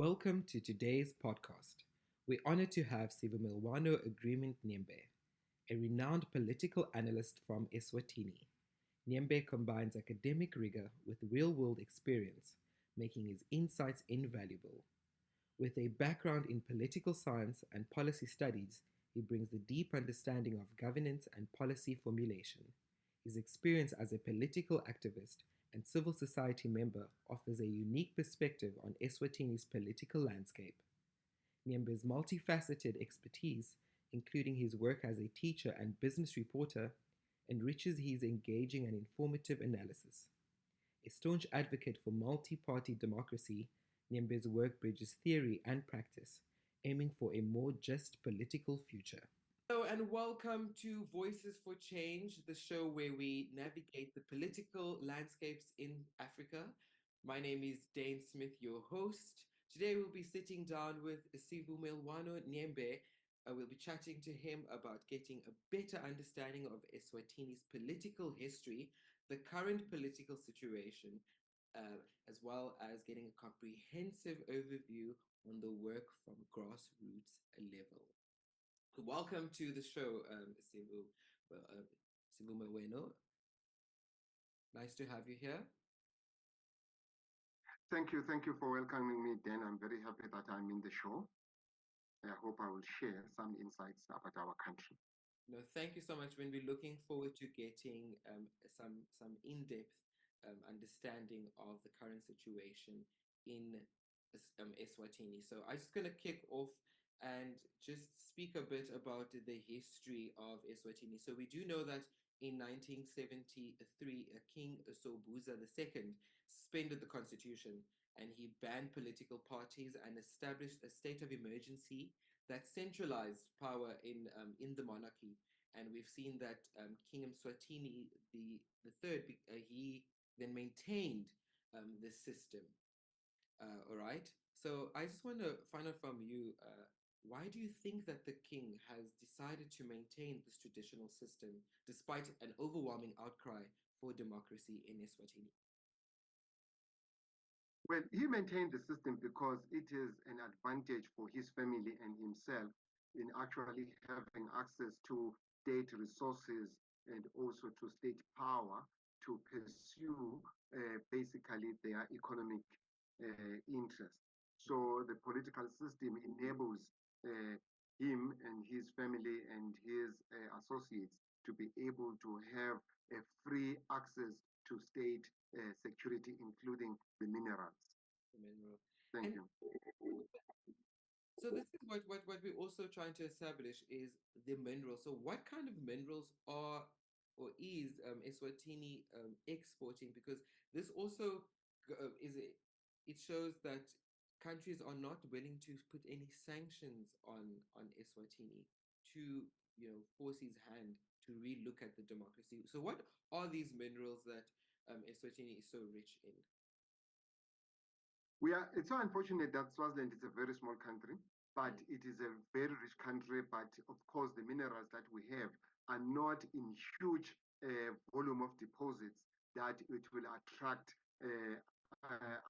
Welcome to today's podcast. We're honored to have Sivumelwano Agreement Nyembe, a renowned political analyst from Eswatini. Nyembe combines academic rigor with real world experience, making his insights invaluable. With a background in political science and policy studies, he brings a deep understanding of governance and policy formulation. His experience as a political activist and civil society member offers a unique perspective on Eswatini's political landscape. Nyembe's multifaceted expertise, including his work as a teacher and business reporter, enriches his engaging and informative analysis. A staunch advocate for multi party democracy, Nyembe's work bridges theory and practice, aiming for a more just political future. Hello and welcome to Voices for Change, the show where we navigate the political landscapes in Africa. My name is Dane Smith, your host. Today we'll be sitting down with Sivumelwano Nyembe. We'll be chatting to him about getting a better understanding of Eswatini's political history, the current political situation, as well as getting a comprehensive overview on the work from grassroots level. Welcome to the show, Sivumelwano. Nice to have you here. Thank you. Thank you for welcoming me, Dan. I'm very happy that I'm in the show. I hope I will share some insights about our country. No, thank you so much. When we're looking forward to getting some in-depth understanding of the current situation in Eswatini. So I'm just going to kick off and just speak a bit about the history of Eswatini. So we do know that in 1973, King Sobhuza II suspended the constitution and he banned political parties and established a state of emergency that centralized power in the monarchy. And we've seen that King Eswatini the third, he then maintained this system. All right. So I just want to find out from you, why do you think that the king has decided to maintain this traditional system despite an overwhelming outcry for democracy in Eswatini? Well, he maintained the system because it is an advantage for his family and himself in actually having access to state resources and also to state power to pursue basically their economic interests. So the political system enables him and his family and his associates to be able to have a free access to state security, including the minerals. The mineral. Thank And you. so this is what we're also trying to establish is the minerals. So what kind of minerals are or is Eswatini exporting? Because this also it shows that countries are not willing to put any sanctions on Eswatini to force his hand to relook at the democracy. So what are these minerals that Eswatini is so rich in? It's so unfortunate that Swaziland is a very small country, but it is a very rich country. But of course, the minerals that we have are not in huge volume of deposits that it will attract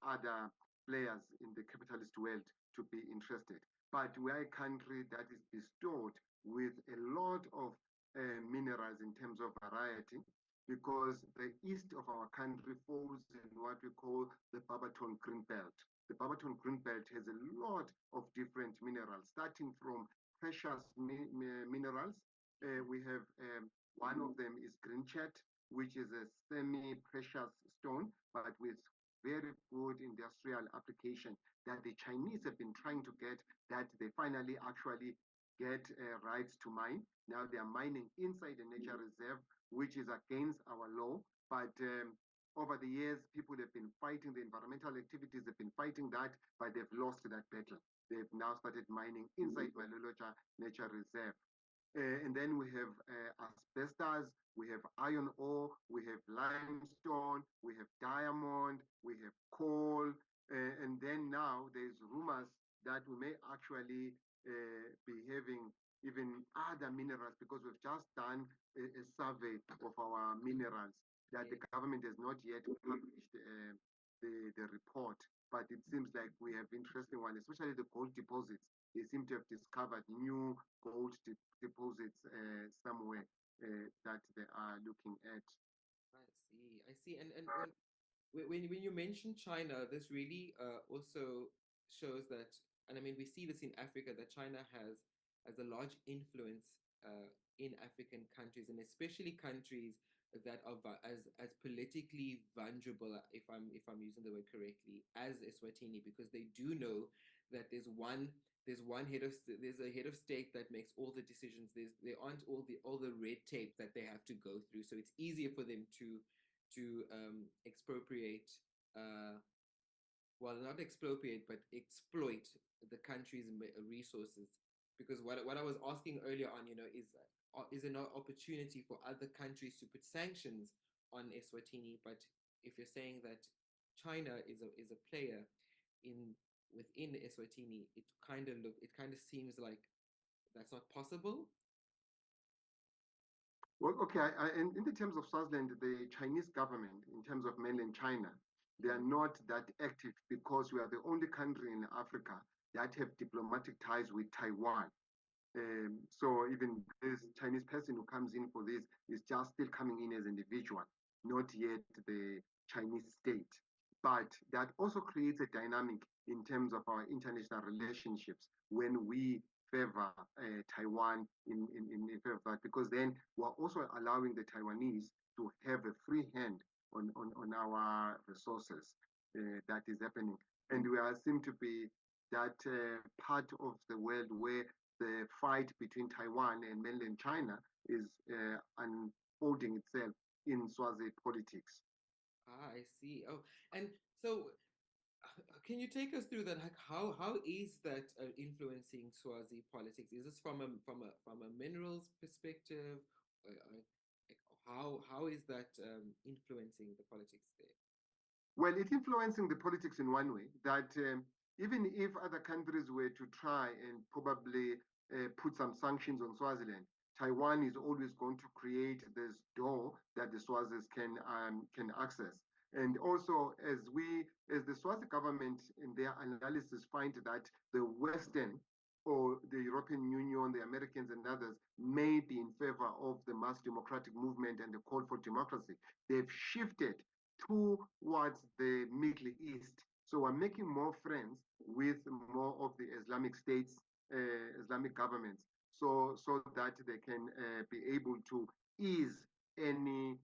other players in the capitalist world to be interested. But we are a country that is bestowed with a lot of minerals in terms of variety, because the east of our country falls in what we call the Barberton Green Belt. The Barberton Green Belt has a lot of different minerals, starting from precious minerals. We have one of them is green chat, which is a semi-precious stone, but with very good industrial application that the Chinese have been trying to get, that they finally actually get rights to mine. Now they are mining inside the nature reserve, which is against our law. But over the years, people have been fighting the environmental activities, they've been fighting that, but they've lost that battle. They've now started mining inside Malolocha Nature Reserve. And then we have asbestos, we have iron ore, we have limestone, we have diamond, we have coal. And then now there's rumors that we may actually be having even other minerals, because we've just done a survey of our minerals that the government has not yet published the report. but it seems like we have interesting ones, especially the gold deposits. They seem to have discovered new gold deposits somewhere that they are looking at. I see. And when you mention China, this really also shows that, and I mean, we see this in Africa, that China has a large influence in African countries, and especially countries that are as politically vulnerable, if I'm using the word correctly, as Eswatini, because they do know that there's there's a head of state that makes all the decisions. There aren't all the red tape that they have to go through, so it's easier for them to expropriate, uh, well, not expropriate, but exploit the country's resources. Because what I was asking earlier on, is there no opportunity for other countries to put sanctions on Eswatini? But if you're saying that China is a player in within Eswatini, it kind of seems like that's not possible. Well, okay, in the terms of Swaziland, the Chinese government, in terms of mainland China, they are not that active because we are the only country in Africa that have diplomatic ties with Taiwan. So even this Chinese person who comes in for this is just still coming in as an individual, not yet the Chinese state. But that also creates a dynamic in terms of our international relationships when we favor Taiwan in favor of that, because then we're also allowing the Taiwanese to have a free hand on our resources. That is happening. And we are seem to be that part of the world where the fight between Taiwan and mainland China is unfolding itself in Swazi politics. I see. Oh, and so can you take us through that? Like, how is that influencing Swazi politics? Is this from a minerals perspective? Like, how is that influencing the politics there? Well, it's influencing the politics in one way that even if other countries were to try and probably put some sanctions on Swaziland, Taiwan is always going to create this door that the Swazis can access. And also, as the Swazi government in their analysis find that the Western or the European Union, the Americans and others may be in favor of the mass democratic movement and the call for democracy, they've shifted towards the Middle East. So we're making more friends with more of the Islamic states, Islamic governments, so that they can be able to ease any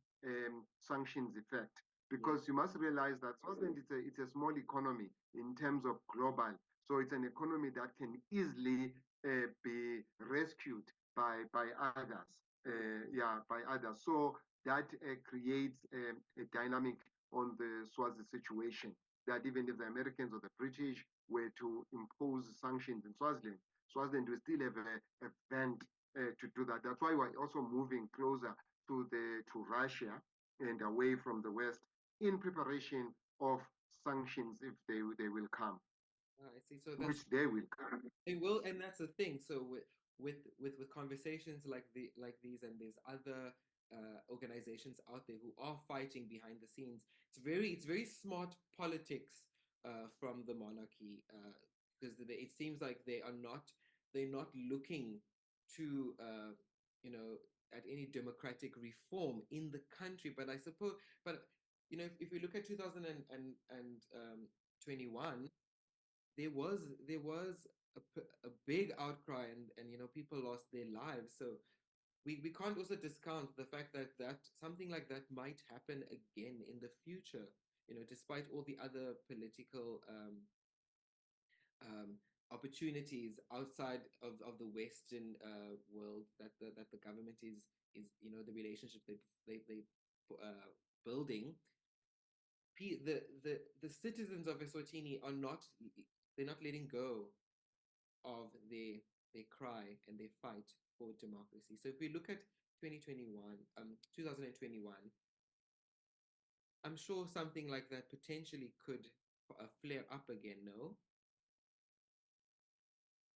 sanctions effect. Yeah, Because you must realize that Swaziland it's a small economy in terms of global. So it's an economy that can easily be rescued by others. Yeah, by others. So that creates a dynamic on the Swazi situation. That even if the Americans or the British were to impose sanctions in Swaziland, Swaziland will still have a vent to do that. That's why we're also moving closer to Russia and away from the West in preparation of sanctions if they will come, I see. So that's which they will come. they will, and that's the thing. So with conversations like these, and there's other organizations out there who are fighting behind the scenes. It's very smart politics from the monarchy, because it seems like they're not looking to at any democratic reform in the country. But I suppose, but if we look at 2021, there was a big outcry, and people lost their lives. So we can't also discount the fact that something like that might happen again in the future, despite all the other political um, opportunities outside of the Western world that the government is the relationship they building. The citizens of Eswatini are not they're not letting go of their cry and their fight for democracy. So if we look at 2021, I'm sure something like that potentially could flare up again. No.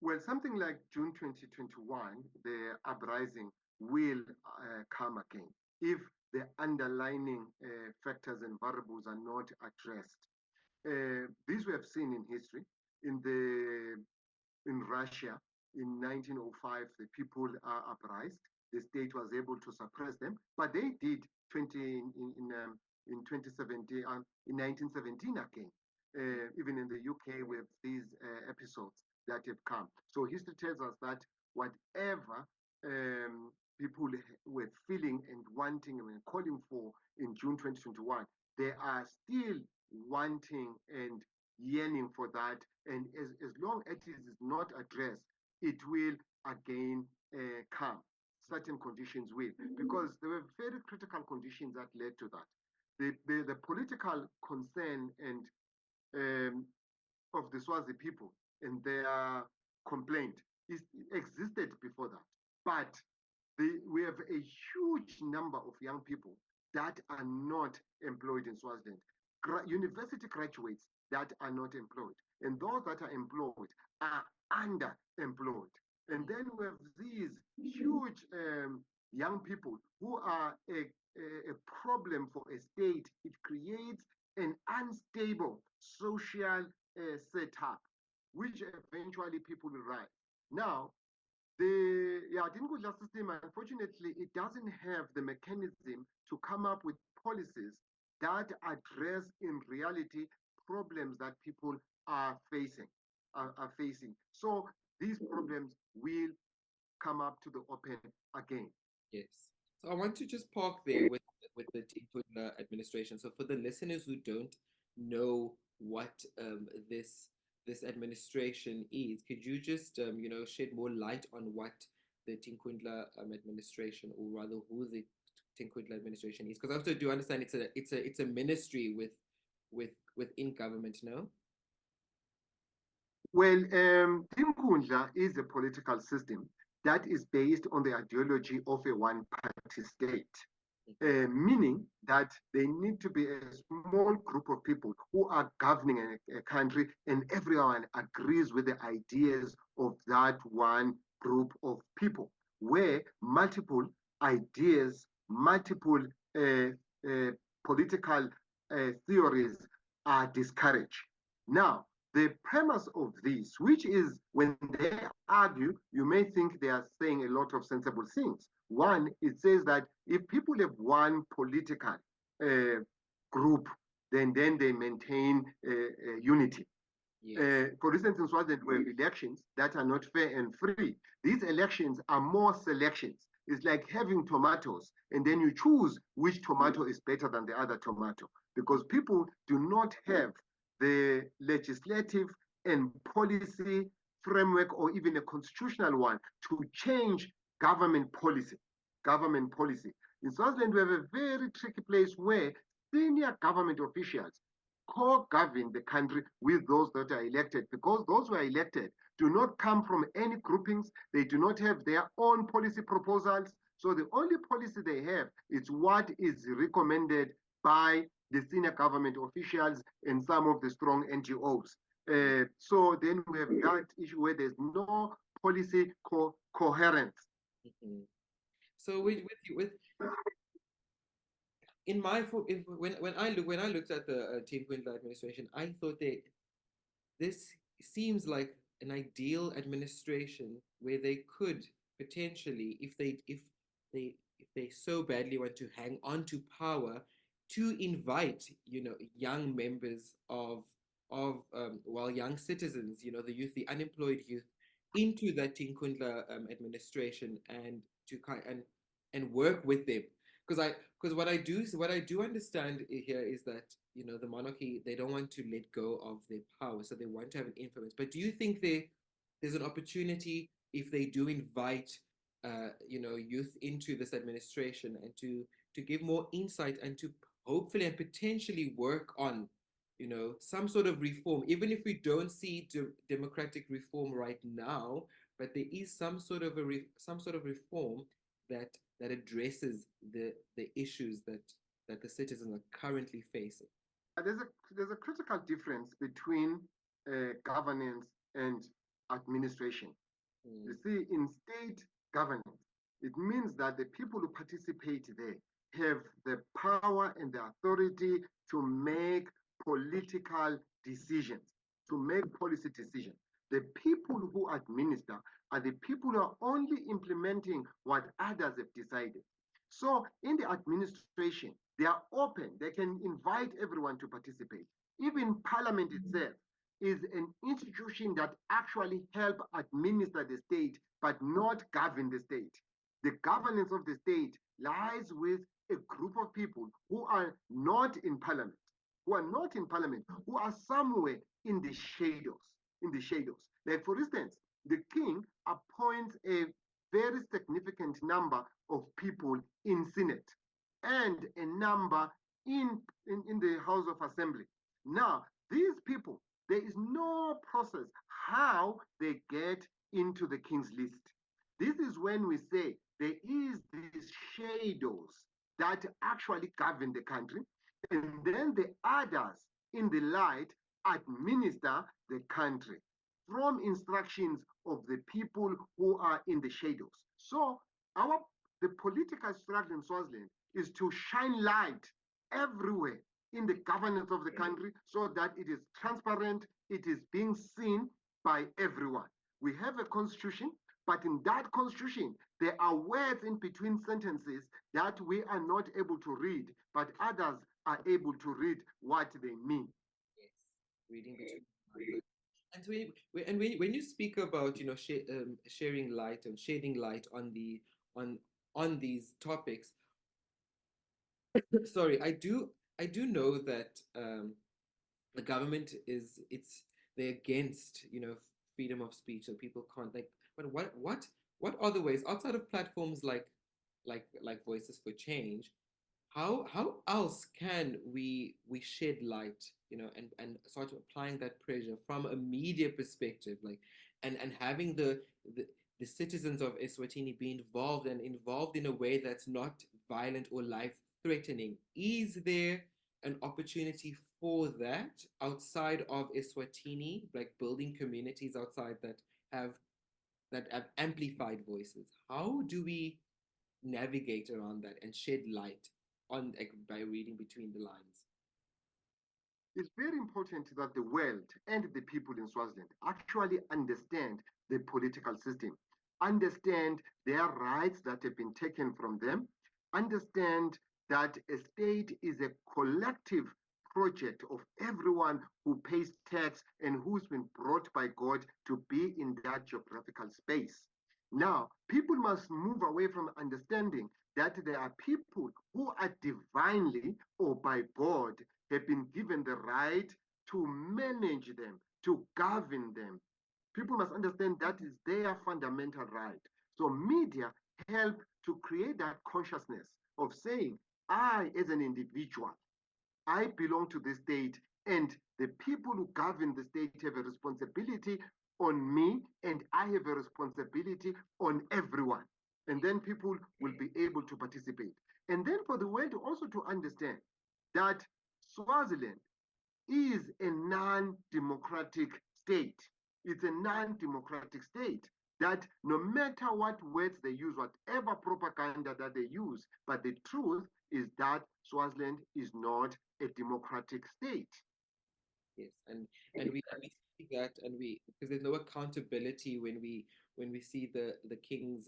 Well, something like June 2021, the uprising will come again if the underlying factors and variables are not addressed. These we have seen in history. In Russia in 1905, the people are uprised. The state was able to suppress them, but they did 20 in 2017 in 1917 again. Even in the UK, we have these episodes that have come. So history tells us that whatever people were feeling and wanting and calling for in June 2021, they are still wanting and yearning for that. And as long as it is not addressed, it will again come. Certain conditions will, because there were very critical conditions that led to that. The political concern and of the Swazi people and their complaint existed before that. But we have a huge number of young people that are not employed in Swaziland, university graduates that are not employed, and those that are employed are underemployed. And then we have these huge young people who are a problem for a state. It creates an unstable social setup, which eventually people will rise. Now, the Dinkudla system, unfortunately, it doesn't have the mechanism to come up with policies that address in reality problems that people are facing. So these problems will come up to the open again. Yes. So I want to just park there with the Tinkudla administration. So for the listeners who don't know what this administration is, could you just shed more light on what the Tinkudla administration, or rather who the Tinkudla administration is? Because I also do understand it's a ministry within government. No. Well, Tinkundla is a political system that is based on the ideology of a one-party state. Meaning that they need to be a small group of people who are governing a country, and everyone agrees with the ideas of that one group of people, where multiple ideas, multiple uh, uh, political theories are discouraged. Now, the premise of this, which is when they argue, you may think they are saying a lot of sensible things. One, it says that if people have one political group, then they maintain unity. Yes. For instance, in Swaziland, we have elections that are not fair and free. These elections are more selections. It's like having tomatoes, and then you choose which tomato is better than the other tomato, because people do not have the legislative and policy framework, or even a constitutional one, to change government policy. Government policy. In Swaziland, we have a very tricky place where senior government officials co-govern the country with those that are elected, because those who are elected do not come from any groupings. They do not have their own policy proposals. So the only policy they have is what is recommended by the senior government officials and some of the strong NGOs. So then we have that issue where there's no policy coherence. Mm-hmm. So with in my when I looked at the Team Quinlan administration, I thought this seems like an ideal administration where they could potentially, if they so badly want to hang on to power, to invite young members of young citizens, the youth, the unemployed youth, into that Tinkundla administration, and to kind and work with them. Because what I do understand here is that the monarchy, they don't want to let go of their power, so they want to have an influence. But do you think there's an opportunity, if they do invite youth into this administration, and to give more insight, and to hopefully and potentially work on some sort of reform, even if we don't see democratic reform right now, but there is some sort of reform that addresses the issues that the citizens are currently facing? There's a critical difference between governance and administration. You see, in state governance, it means that the people who participate there have the power and the authority to make political decisions, to make policy decisions. The people who administer are the people who are only implementing what others have decided. So in the administration, they are open. They can invite everyone to participate. Even Parliament itself is an institution that actually help administer the state, but not govern the state. The governance of the state lies with a group of people who are not in Parliament, who are somewhere in the shadows, in the shadows. Like for instance, the king appoints a very significant number of people in Senate and a number in the House of Assembly. Now, these people, there is no process how they get into the king's list. This is when we say there is these shadows that actually govern the country, and then the others in the light administer the country from instructions of the people who are in the shadows. So the political struggle in Swaziland is to shine light everywhere in the governance of the country so that it is transparent, it is being seen by everyone. We have a constitution, but in that constitution, there are words in between sentences that we are not able to read, but others are able to read what they mean. Yes, reading between the lines. And when you speak about sharing light and shedding light on on these topics, sorry, I do know that the government they're against freedom of speech, so people can't like. But what other ways outside of platforms like Voices for Change? How else can we shed light, and start applying that pressure from a media perspective, like, and having the citizens of Eswatini be involved in a way that's not violent or life threatening? Is there an opportunity for that outside of Eswatini, like building communities outside have have amplified voices? How do we navigate around that and shed light on, like, by reading between the lines? It's very important that the world and the people in Swaziland actually understand the political system, understand their rights that have been taken from them, understand that a state is a collective project of everyone who pays tax and who's been brought by God to be in that geographical space. Now, people must move away from understanding that there are people who are divinely or by God have been given the right to manage them, to govern them. People must understand that is their fundamental right. So media help to create that consciousness of saying, I, as an individual, I belong to the state, and the people who govern the state have a responsibility on me, and I have a responsibility on everyone. And then people will be able to participate. And then for the world also to understand that Swaziland is a non-democratic state. It's a non-democratic state that no matter what words they use, whatever propaganda that they use, but the truth is that Swaziland is not a democratic state. Yes, and we see that, and we because there's no accountability when we see the king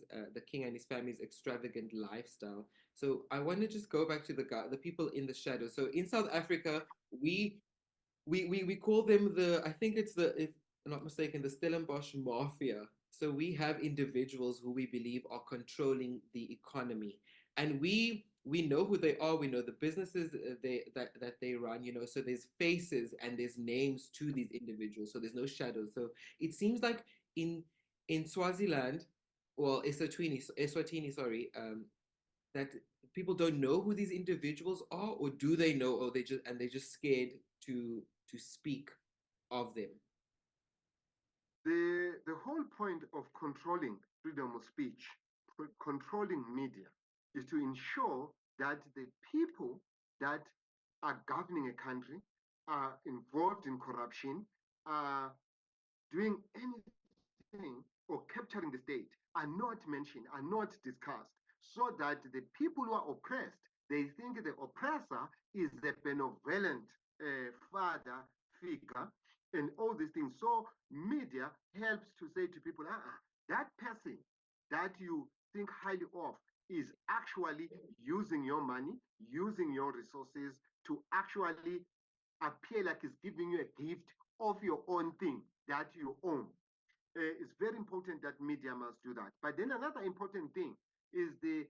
and his family's extravagant lifestyle. So I want to just go back to the people in the shadow. So in South Africa, we we call them I think it's if I'm not mistaken, the Stellenbosch Mafia. So we have individuals who we believe are controlling the economy, and we know who they are. We know the businesses that they run. So there's faces and there's names to these individuals. So there's no shadows. So it seems like in Swaziland, well, Eswatini, sorry, that people don't know who these individuals are, or do they know, or they're just scared to speak of them. The whole point of controlling freedom of speech, controlling media, is to ensure that the people that are governing a country are involved in corruption, are doing anything or capturing the state are not mentioned, are not discussed, so that the people who are oppressed, they think the oppressor is the benevolent father figure, and all these things. So media helps to say to people, that person that you think highly of is actually using your money, using your resources to actually appear like it's giving you a gift of your own thing that you own. It's very important that media must do that. But then another important thing is the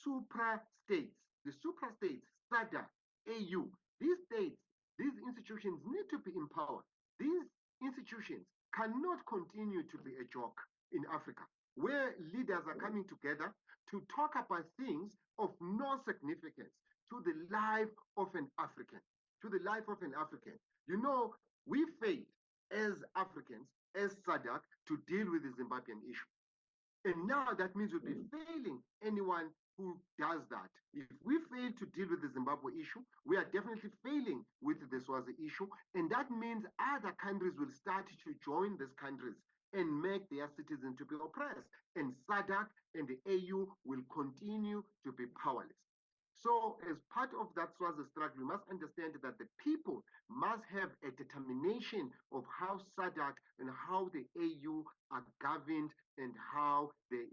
supra states, SADC, AU. These states, these institutions need to be empowered. These institutions cannot continue to be a joke in Africa, where leaders are coming together to talk about things of no significance to the life of an African. To the life of an African. You know, we failed as Africans, as SADC, to deal with the Zimbabwean issue. And now that means we'll be failing anyone who does that. If we fail to deal with the Zimbabwe issue, we are definitely failing with the Swazi issue. And that means other countries will start to join these countries and make their citizens to be oppressed. And SADC and the AU will continue to be powerless. So, as part of that Swazi struggle, we must understand that the people must have a determination of how SADC and how the AU are governed and how they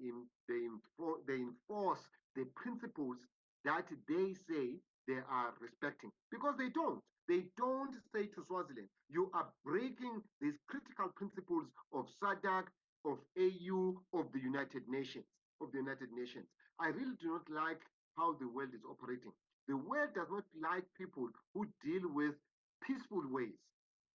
enforce the principles that they say they are respecting. Because they don't. They don't say to Swaziland, you are breaking these critical principles of SADC, of AU, of the United Nations. Of the United Nations. I really do not like how the world is operating. The world does not like people who deal with peaceful ways,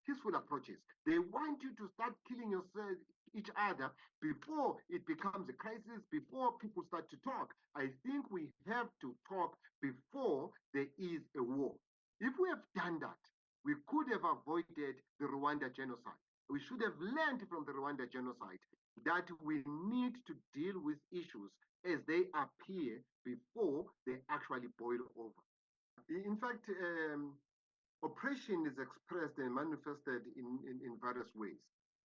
peaceful approaches. They want you to start killing yourself, each other before it becomes a crisis, before people start to talk. I think we have to talk before there is a war. If we have done that, we could have avoided the Rwanda genocide. We should have learned from the Rwanda genocide that we need to deal with issues as they appear before they actually boil over. In fact, oppression is expressed and manifested in various ways.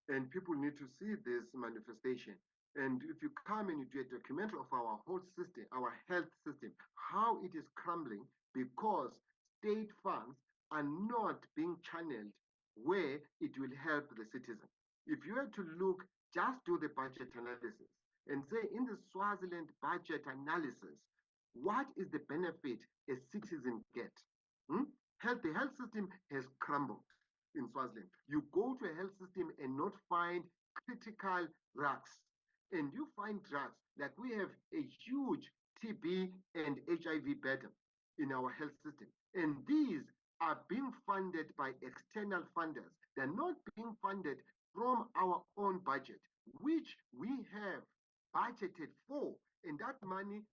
And people need to see this manifestation. And if you come and you do a documentary of our whole system, our health system, how it is crumbling because state funds are not being channeled where it will help the citizen. If you were to look, just do the budget analysis and say in the Swaziland budget analysis, what is the benefit a citizen get? Hmm? The health system has crumbled in Swaziland. You go to a health system and not find critical drugs. And you find drugs like we have a huge TB and HIV burden in our health system. And these are being funded by external funders. They're not being funded from our own budget, which we have budgeted for. And that money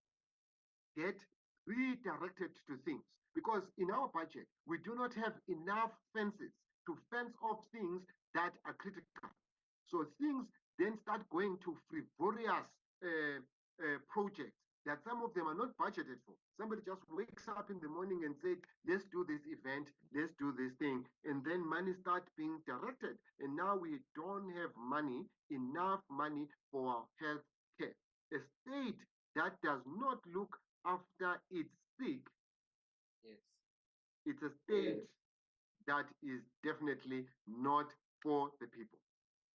get redirected to things. Because in our budget, we do not have enough fences to fence off things that are critical. So things then start going to frivolous projects that some of them are not budgeted for. Somebody just wakes up in the morning and said, let's do this event, let's do this thing. And then money starts being directed. And now we don't have money, enough money for our health care. A state that does not look after its sick, Yes. it's a state that is definitely not for the people.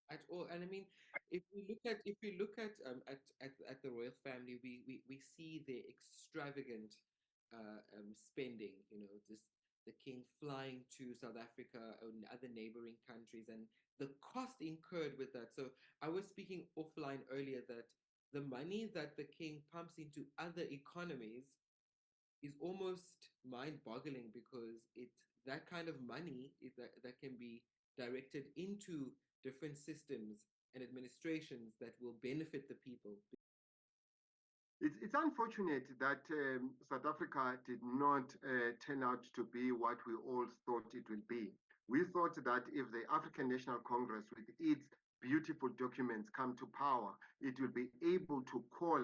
At all. And I mean, if we look at the royal family, we see the extravagant spending. You know, just the king flying to South Africa and other neighboring countries, and the cost incurred with that. So I was speaking offline earlier that the money that the king pumps into other economies is almost mind-boggling because it that kind of money is that can be directed into different systems and administrations that will benefit the people. It's unfortunate that South Africa did not turn out to be what we all thought it will be. We thought that if the African National Congress, with its beautiful documents, come to power, it will be able to call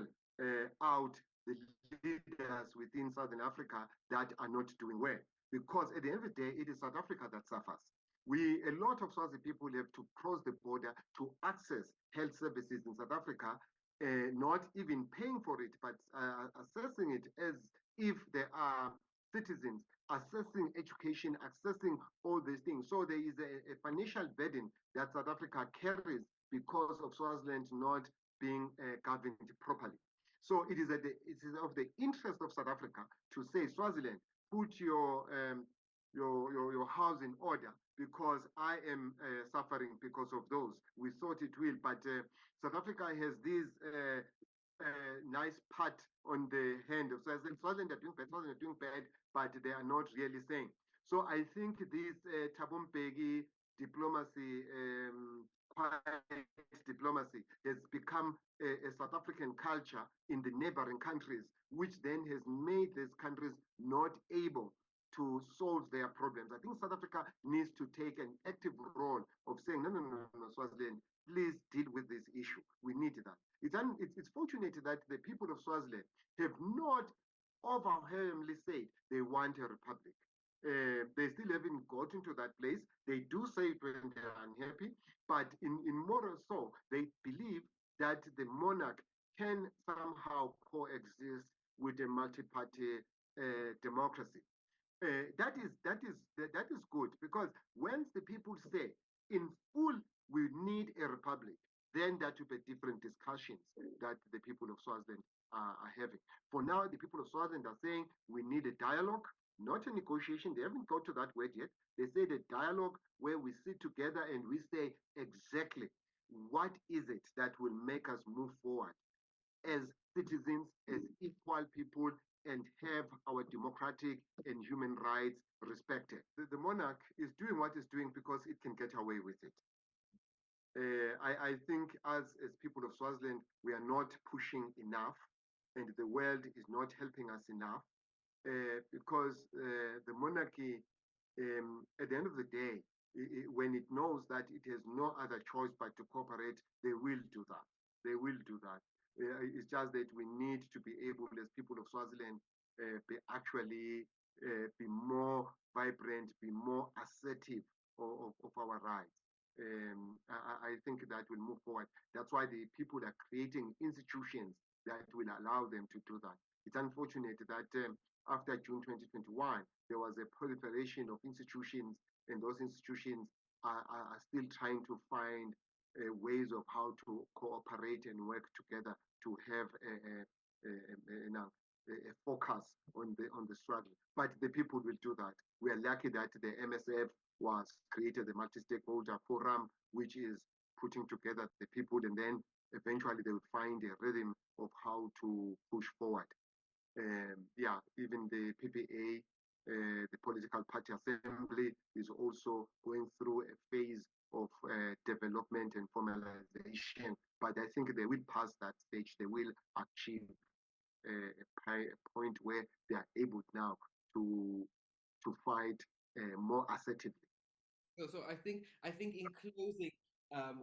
out the leaders within Southern Africa that are not doing well. Because at the end of the day, it is South Africa that suffers. A lot of Swazi people have to cross the border to access health services in South Africa, not even paying for it, but assessing it as if they are citizens, accessing education, accessing all these things. So there is a financial burden that South Africa carries because of Swaziland not being governed properly. So it is of the interest of South Africa to say, Swaziland, put your house in order because I am suffering because of those. We thought it will, but South Africa has this nice pat on the hand of Swaziland are doing bad, Swaziland are doing bad, but they are not really saying. So I think this Thabo Mbeki diplomacy, quiet diplomacy, has become a South African culture in the neighboring countries, which then has made these countries not able to solve their problems. I think South Africa needs to take an active role of saying, no, no, no, no, Swaziland, please deal with this issue. We need that. It's fortunate that the people of Swaziland have not overwhelmingly said they want a republic. They still haven't gotten to that place. They do say it when they're unhappy, but in moral so, they believe that the monarch can somehow coexist with a multi-party democracy. That is good because once the people say in full we need a republic, then that will be different discussions that the people of Swaziland are having. For now, the people of Swaziland are saying we need a dialogue, not a negotiation. They haven't got to that word yet. They said a dialogue where we sit together and we say exactly what is it that will make us move forward as citizens, as equal people, and have our democratic and human rights respected. The monarch is doing what it's doing because it can get away with it. I think as people of Swaziland, we are not pushing enough, and the world is not helping us enough because the monarchy, at the end of the day, when it knows that it has no other choice but to cooperate, they will do that. They will do that. It's just that we need to be able, as people of Swaziland, be actually be more vibrant, be more assertive of our rights. I think that will move forward. That's why the people are creating institutions that will allow them to do that. It's unfortunate that after June 2021, there was a proliferation of institutions, and those institutions are still trying to find ways of how to cooperate and work together to have a focus on the struggle. But the people will do that. We are lucky that the MSF was created, the Multi-Stakeholder Forum, which is putting together the people, and then eventually they will find a rhythm of how to push forward. Yeah, even the PPA, the Political Party Assembly, is also going through a phase of development and formalization. But I think they will pass that stage. They will achieve a point where they are able now to fight more assertively. So I think in closing,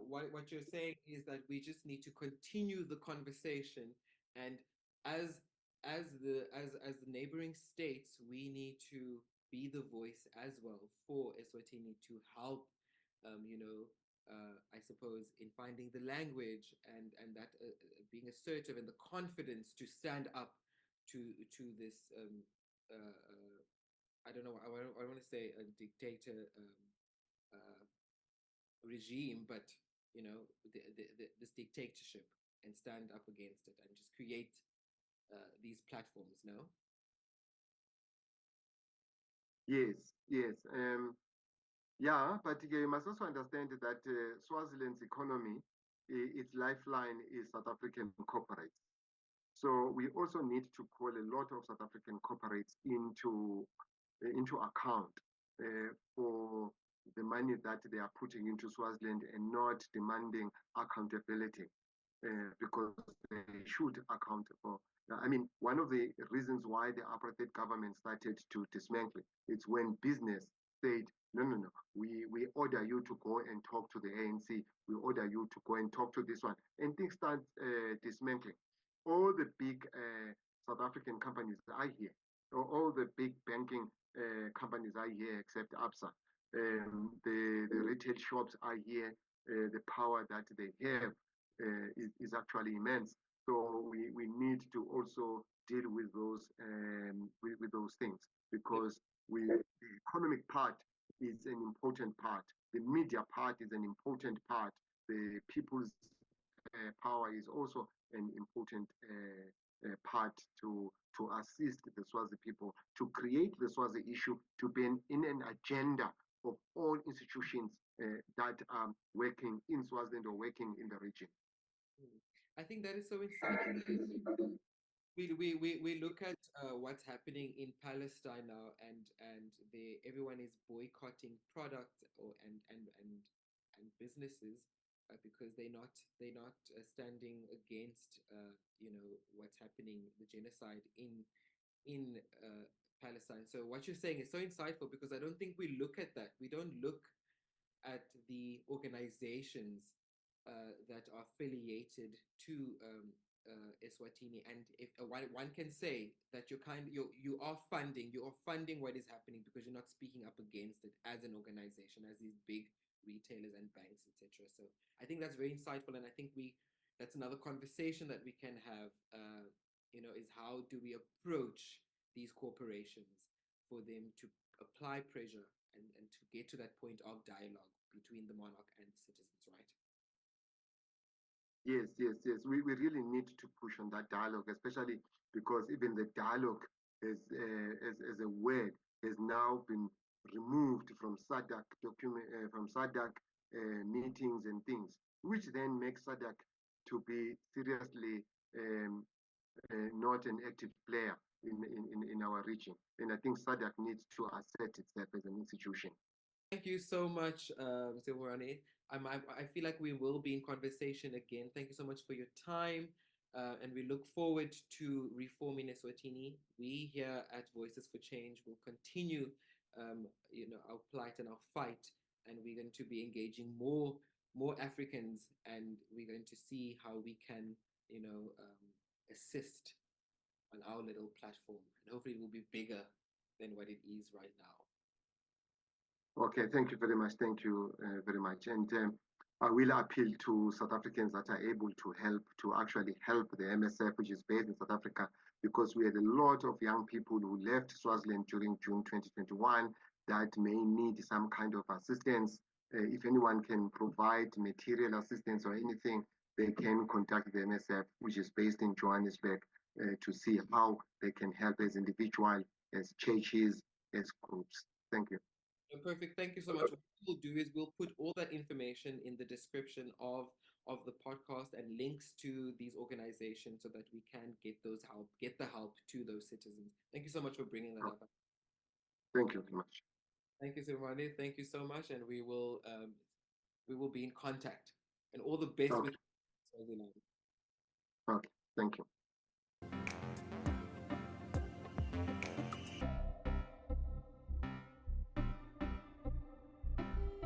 what you're saying is that we just need to continue the conversation, and as the neighboring states, we need to be the voice as well for Eswatini to help, I suppose, in finding the language and that being assertive and the confidence to stand up to this I don't know, I want to say a dictator. Uh, Regime, but this dictatorship, and stand up against it and just create these platforms. No. Yes, yes. Yeah, but you must also understand that Swaziland's economy, its lifeline is South African corporates. So we also need to call a lot of South African corporates into account for the money that they are putting into Swaziland and not demanding accountability because they should account for. I mean, one of the reasons why the apartheid government started to dismantle it's when business said, no, no, no, we order you to go and talk to the ANC, we order you to go and talk to this one, and things start dismantling. All the big South African companies are here, all the big banking companies are here except ABSA. The retail shops are here. The power that they have is actually immense. So we need to also deal with those things, because the economic part is an important part. The media part is an important part. The people's power is also an important part to assist the Swazi people to create the Swazi issue to be in an agenda of all institutions that are working in Swaziland or working in the region. I think that is so insightful. We look at what's happening in Palestine now, and everyone is boycotting products and businesses because they're not standing against what's happening, the genocide in Palestine. So what you're saying is so insightful, because I don't think we look at that. We don't look at the organizations that are affiliated to Eswatini, and if one can say that you are funding what is happening, because you're not speaking up against it as an organization, as these big retailers and banks, etc. So I think that's very insightful, and I think that's another conversation that we can have. Is how do we approach these corporations for them to apply pressure and to get to that point of dialogue between the monarch and citizens, right? Yes, yes, yes. We really need to push on that dialogue, especially because even the dialogue as a word has now been removed from SADC meetings and things, which then makes SADC to be seriously not an active player in our region. And I think SADC needs to assert itself as an institution. Thank you so much, Sivumelwano. I feel like we will be in conversation again. Thank you so much for your time. And we look forward to reforming Eswatini. We here at Voices for Change will continue, our plight and our fight. And we're going to be engaging more Africans, and we're going to see how we can, assist on our little platform. And hopefully it will be bigger than what it is right now. Okay, thank you very much. Thank you very much. And I will appeal to South Africans that are able to actually help the MSF, which is based in South Africa, because we had a lot of young people who left Swaziland during June 2021 that may need some kind of assistance. If anyone can provide material assistance or anything, they can contact the MSF, which is based in Johannesburg, to see how they can help as individuals, as churches, as groups. Thank you. Perfect. Thank you so much. What we'll do is we'll put all that information in the description of the podcast and links to these organizations so that we can get the help to those citizens. Thank you so much for bringing that up. Thank you very much. Thank you, Sivumelwano. Thank you so much, and we will be in contact. And all the best with Swaziland. Okay. Thank you.